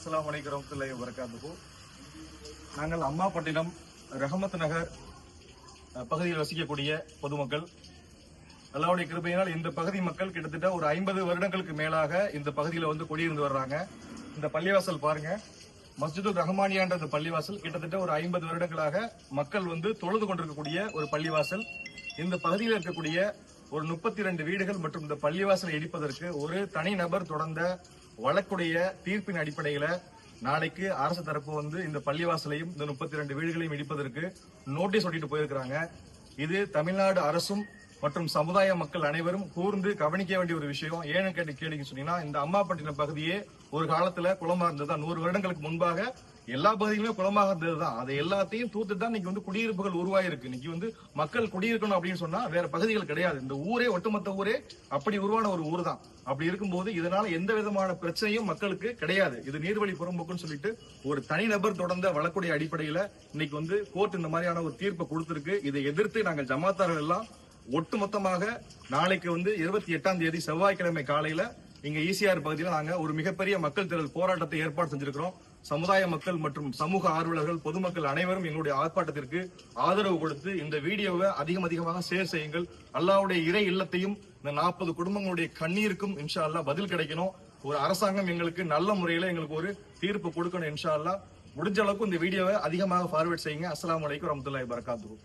அஸ்ஸலாமு அலைக்கும் வரஹ்மத்துல்லாஹி வபரகாத்துஹு. நாங்கள் அம்மாப்பட்டினம் ரஹமத் நகர் பகுதியில் வசிக்கக்கூடிய பொதுமக்கள். அல்லாஹ்வுடைய கிருபையினால் இந்த பகுதி மக்கள் கிட்டத்தட்ட ஒரு 50 வருடங்களுக்கு மேலாக இந்த பகுதியில் வந்து குடியிருந்து வர்றாங்க. இந்த பள்ளிவாசல் பாருங்க, மஸ்ஜிதுல் ரஹ்மானியான்ற இந்த பள்ளிவாசல் கிட்டத்தட்ட ஒரு 50 வருடங்களாக மக்கள் வந்து தொழுது கொண்டிருக்கக்கூடிய ஒரு பள்ளிவாசல். இந்த பகுதியில் இருக்கக்கூடிய ஒரு 32 வீடுகள் மற்றும் இந்த பள்ளிவாசலை இடிப்பதற்கு ஒரு தனி நபர் தொடர்ந்த வழக்குடைய தீர்ப்பின் அடிப்படையில நாளைக்கு அரசு தரப்பு வந்து இந்த பள்ளிவாசலையும் இந்த 32 வீடுகளையும் இடிப்பதற்கு நோட்டீஸ் ஒட்டிட்டு போயிருக்கிறாங்க. இது தமிழ்நாடு அரசும் மற்றும் சமுதாய மக்கள் அனைவரும் கூர்ந்து கவனிக்க வேண்டிய ஒரு விஷயம். ஏன்னு கேட்டீங்கன்னு சொன்னீங்கன்னா, இந்த அம்மாப்பட்டினம் பகுதியே ஒரு காலத்துல குளமா இருந்ததுதான். 100 வருடங்களுக்கு முன்பாக எல்லா பகுதியிலுமே குளமாக இருந்ததுதான். அதை எல்லாத்தையும் தூத்துட்டு தான் இன்னைக்கு வந்து குடியிருப்புகள் உருவாயிருக்கு. இன்னைக்கு வந்து மக்கள் குடியிருக்கணும் அப்படின்னு சொன்னா வேற பகுதிகள் கிடையாது. இந்த ஊரே, ஒட்டுமொத்த ஊரே அப்படி உருவான ஒரு ஊர் தான். அப்படி இருக்கும்போது இதனால எந்த விதமான பிரச்சனையும் மக்களுக்கு கிடையாது. இது நீர்வழி புறம்போக்குன்னு சொல்லிட்டு ஒரு தனிநபர் தொடர்ந்த வழக்குடைய அடிப்படையில இன்னைக்கு வந்து கோர்ட் இந்த மாதிரியான ஒரு தீர்ப்பை கொடுத்திருக்கு. இதை எதிர்த்து நாங்கள் ஜமாத்தார்கள் எல்லாம் ஒட்டுமொத்தமாக நாளைக்கு வந்து 28ஆம் தேதி செவ்வாய்க்கிழமை காலையில இங்க ஈசிஆர் பகுதியில் நாங்க ஒரு மிகப்பெரிய மக்கள் திரள் போராட்டத்தை ஏற்பாடு செஞ்சிருக்கிறோம். சமுதாய மக்கள் மற்றும் சமூக ஆர்வலர்கள், பொதுமக்கள் அனைவரும் எங்களுடைய ஆர்ப்பாட்டத்திற்கு ஆதரவு கொடுத்து இந்த வீடியோவை அதிகமாக ஷேர் செய்யுங்கள். அல்லாஹ்வுடைய இறை இல்லத்தையும் இந்த 40 குடும்பங்களுடைய கண்ணீருக்கும் இன்ஷா அல்லாஹ் பதில் கிடைக்கணும். ஒரு அரசாங்கம் எங்களுக்கு நல்ல முறையில எங்களுக்கு ஒரு தீர்ப்பு கொடுக்கணும் இன்ஷா அல்லாஹ். முடிஞ்ச அளவுக்கு இந்த வீடியோவை அதிகமாக ஃபார்வர்ட் செய்யுங்க. அஸ்ஸலாமு அலைக்கும் வரஹ்மத்துல்லாஹி வபரகாத்துஹு.